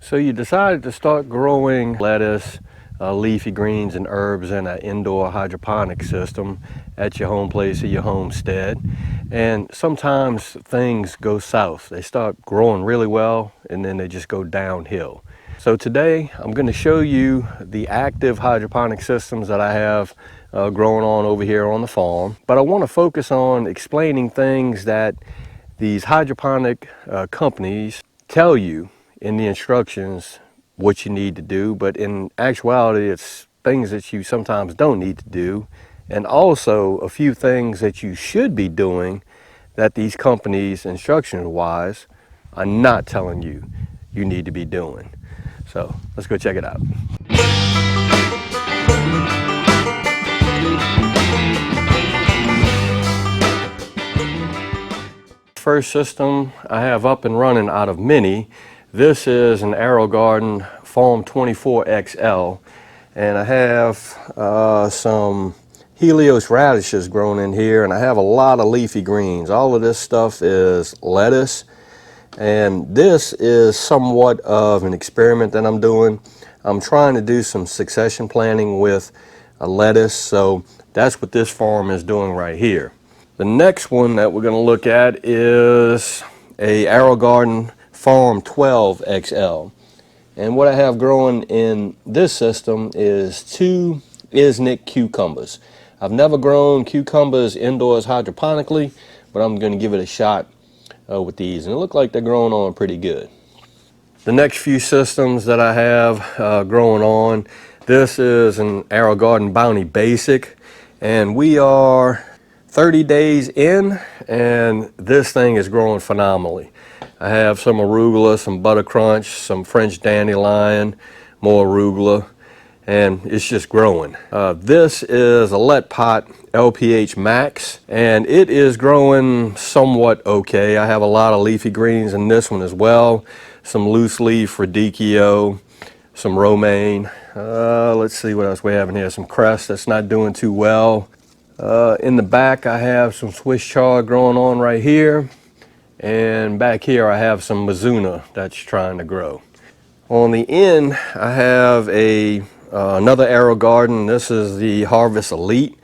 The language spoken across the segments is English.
So you decided to start growing lettuce, leafy greens and herbs in an indoor hydroponic system at your home place or your homestead. And sometimes things go south. They start growing really well and then they just go downhill. So today I'm going to show you the active hydroponic systems that I have growing on over here on the farm. But I want to focus on explaining things that these hydroponic companies tell you in the instructions what you need to do, but in actuality it's things that you sometimes don't need to do, and also a few things that you should be doing that these companies instruction wise are not telling you you need to be doing. So let's go check it out. First system I have up and running out of Mini. This is an AREN Farm 24XL, and I have some Helios radishes grown in here, and I have a lot of leafy greens. All of this stuff is lettuce, and this is somewhat of an experiment that I'm doing. I'm trying to do some succession planting with a lettuce, so that's what this farm is doing right here. The next one that we're going to look at is a AREN Farm 12XL. And what I have growing in this system is 2 Isnick cucumbers. I've never grown cucumbers indoors hydroponically, but I'm going to give it a shot with these. And it looks like they're growing on pretty good. The next few systems that I have growing on, this is an AREN Bounty Basic. And we are 30 days in, and this thing is growing phenomenally. I have some arugula, some butter crunch, some French dandelion, more arugula, and it's just growing. This is a let pot lph-max, and it is growing somewhat okay. I have a lot of leafy greens in this one as well, some loose leaf radicchio, some romaine. Let's see what else we have in here. Some cress that's not doing too well. In the back I have some Swiss chard growing on right here, and back here I have some Mizuna that's trying to grow. On the end I have another AREN. This is the Harvest Elite.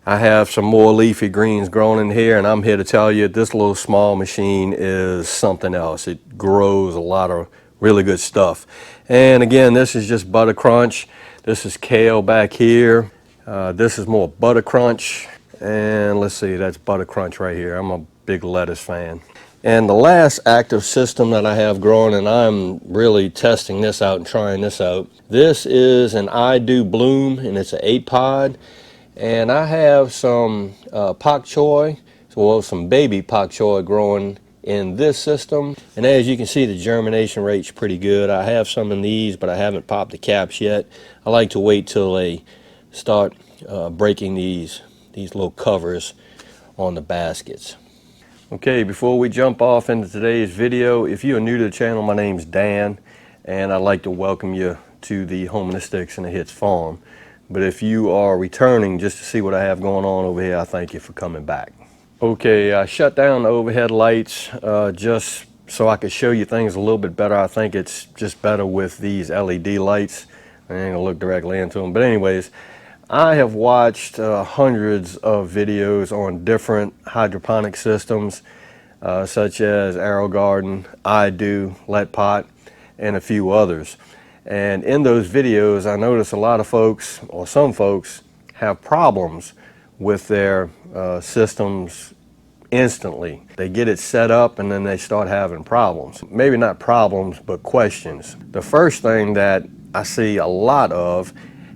I have some more leafy greens growing in here, and I'm here to tell you this little small machine is something else. It grows a lot of really good stuff. And again, this is just butter crunch. This is kale back here. This is more butter crunch, and let's see, that's butter crunch right here. I'm a big lettuce fan. And the last active system that I have growing, and I'm really testing this out and trying this out, this is an I Do Bloom, and it's an 8-pod, and I have some pak choi, well, some baby pak choi growing in this system, and as you can see, the germination rate's pretty good. I have some in these, but I haven't popped the caps yet. I like to wait till they start breaking these little covers on the baskets. Okay, before we jump off into today's video, if you are new to the channel, my name's Dan, and I'd like to welcome you to the Home and the Sticks and the Hits farm. But if you are returning just to see what I have going on over here, I thank you for coming back. Okay, I shut down the overhead lights just so I could show you things a little bit better. I think it's just better with these LED lights. I ain't gonna look directly into them, but anyways, I have watched hundreds of videos on different hydroponic systems such as AREN, I Do, Let Pot, and a few others. And in those videos I notice a lot of folks, or some folks, have problems with their systems instantly. They get it set up and then they start having problems. Maybe not problems, but questions. The first thing that I see a lot of,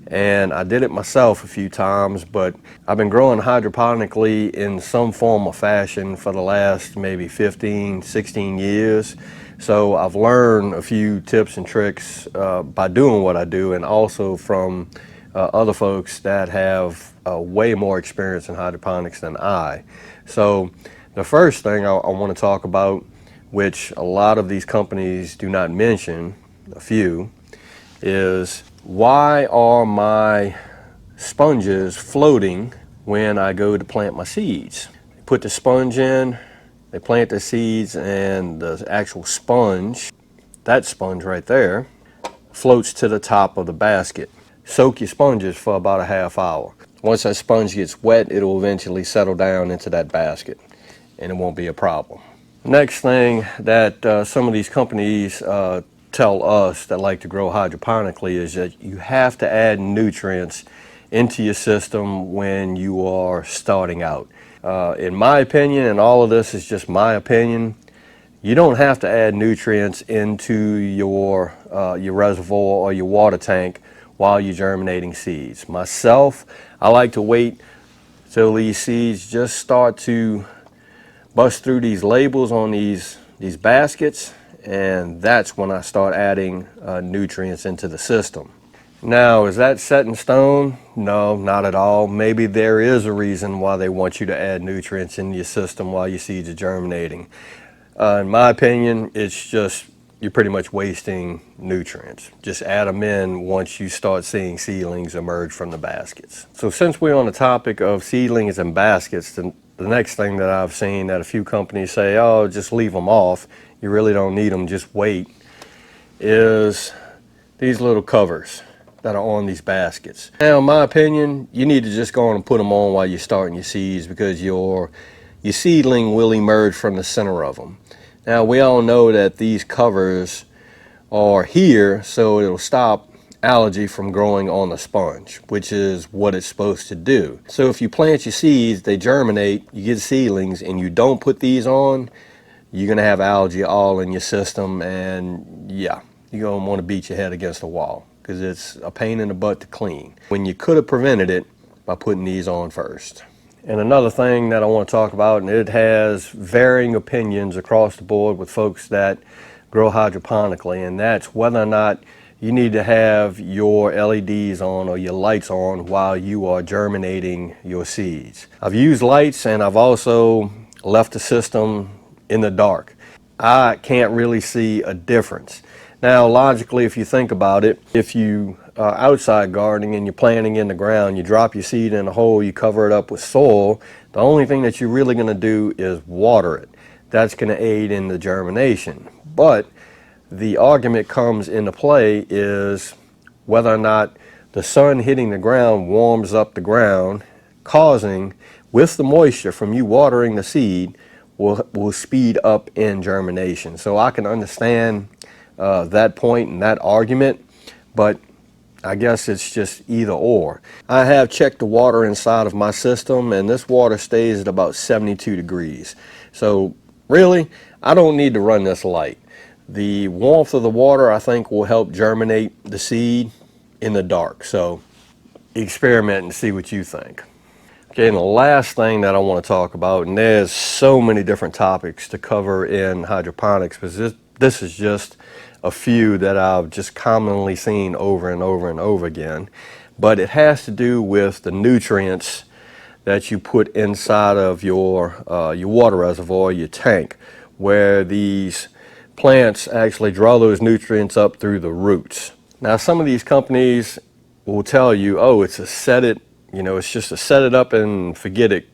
and I did it myself a few times, but I've been growing hydroponically in some form or fashion for the last maybe 15, 16 years. So I've learned a few tips and tricks by doing what I do, and also from other folks that have way more experience in hydroponics than I. So the first thing I want to talk about, which a lot of these companies do not mention, a few, is why are my sponges floating when I go to plant my seeds? They put the sponge in, they plant the seeds, and the actual sponge that sponge right there floats to the top of the basket. Soak your sponges for about a half hour. Once that sponge gets wet, it will eventually settle down into that basket and it won't be a problem. Next thing that some of these companies tell us that like to grow hydroponically is that you have to add nutrients into your system when you are starting out. In my opinion, and all of this is just my opinion, you don't have to add nutrients into your reservoir or your water tank while you're germinating seeds. Myself, I like to wait till these seeds just start to bust through these labels on these baskets, and that's when I start adding nutrients into the system. Now, is that set in stone? No, not at all. Maybe there is a reason why they want you to add nutrients into your system while your seeds are germinating. In my opinion, it's just you're pretty much wasting nutrients. Just add them in once you start seeing seedlings emerge from the baskets. So since we're on the topic of seedlings and baskets, the next thing that I've seen that a few companies say, oh, just leave them off, you really don't need them, just wait, is these little covers that are on these baskets. Now, in my opinion, you need to just go on and put them on while you're starting your seeds, because your seedling will emerge from the center of them. Now, we all know that these covers are here so it'll stop algae from growing on the sponge, which is what it's supposed to do. So if you plant your seeds, they germinate, you get seedlings, and you don't put these on, you're gonna have algae all in your system, and yeah, you're gonna want to beat your head against the wall because it's a pain in the butt to clean, when you could have prevented it by putting these on first. And another thing that I want to talk about, and it has varying opinions across the board with folks that grow hydroponically, and that's whether or not you need to have your LEDs on or your lights on while you are germinating your seeds. I've used lights, and I've also left the system in the dark. I can't really see a difference. Now, logically, if you think about it, if you are outside gardening and you're planting in the ground, you drop your seed in a hole, you cover it up with soil, the only thing that you're really going to do is water it. That's going to aid in the germination. But the argument comes into play is whether or not the sun hitting the ground warms up the ground, causing, with the moisture from you watering the seed, will speed up in germination. So I can understand that point and that argument, but I guess it's just either or. I have checked the water inside of my system, and this water stays at about 72 degrees. So really, I don't need to run this light. The warmth of the water, I think, will help germinate the seed in the dark. So experiment and see what you think. Okay, and the last thing that I want to talk about, and there's so many different topics to cover in hydroponics, because this is just a few that I've just commonly seen over and over and over again, but it has to do with the nutrients that you put inside of your water reservoir, your tank, where these plants actually draw those nutrients up through the roots. Now, some of these companies will tell you, oh, it's a set it, it's just a set it up and forget it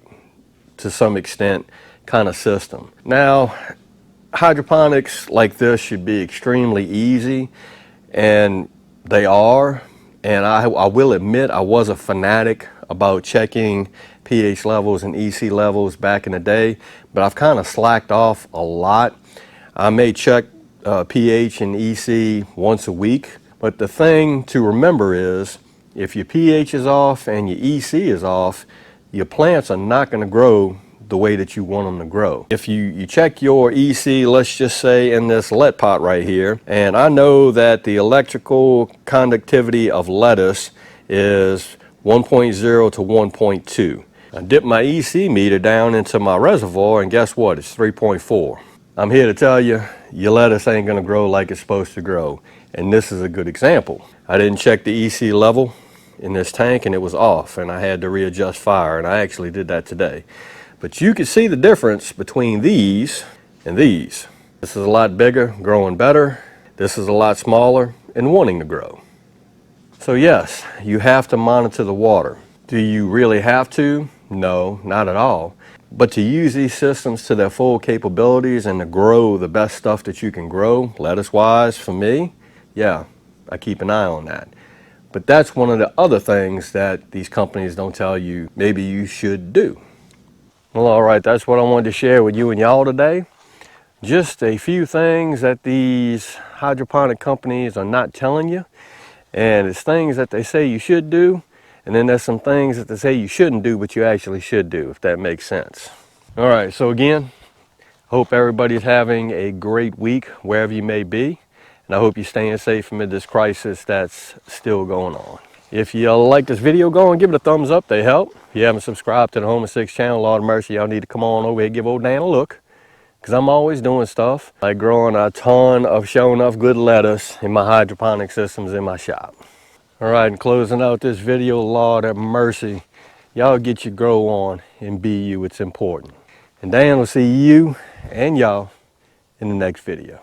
to some extent kind of system. Now, hydroponics like this should be extremely easy, and they are. And I will admit, I was a fanatic about checking pH levels and EC levels back in the day, but I've kind of slacked off a lot. I may check pH and EC once a week, but the thing to remember is if your pH is off and your EC is off, your plants are not going to grow the way that you want them to grow. If you check your EC, let's just say in this lead pot right here, and I know that the electrical conductivity of lettuce is 1.0 to 1.2. I dip my EC meter down into my reservoir, and guess what? It's 3.4. I'm here to tell you, your lettuce ain't gonna grow like it's supposed to grow. And this is a good example. I didn't check the EC level in this tank, and it was off, and I had to readjust fire, and I actually did that today. But you can see the difference between these and these. This is a lot bigger, growing better. This is a lot smaller and wanting to grow. So yes, you have to monitor the water. Do you really have to? No, not at all. But to use these systems to their full capabilities and to grow the best stuff that you can grow, lettuce-wise, for me, yeah, I keep an eye on that. But that's one of the other things that these companies don't tell you maybe you should do. Well, all right, that's what I wanted to share with you and y'all today. Just a few things that these hydroponic companies are not telling you. And it's things that they say you should do, and then there's some things that they say you shouldn't do, but you actually should do, if that makes sense. All right, so again, hope everybody's having a great week wherever you may be, and I hope you're staying safe amid this crisis that's still going on. If you like this video, go and give it a thumbs up, they help. If you haven't subscribed to the Home of Six channel, Lord of Mercy, y'all need to come on over here and give old Dan a look, because I'm always doing stuff like growing a ton of sure enough good lettuce in my hydroponic systems in my shop. All right, and closing out this video, Lord have mercy, y'all get your grow on and be you, it's important. And Dan will see you and y'all in the next video.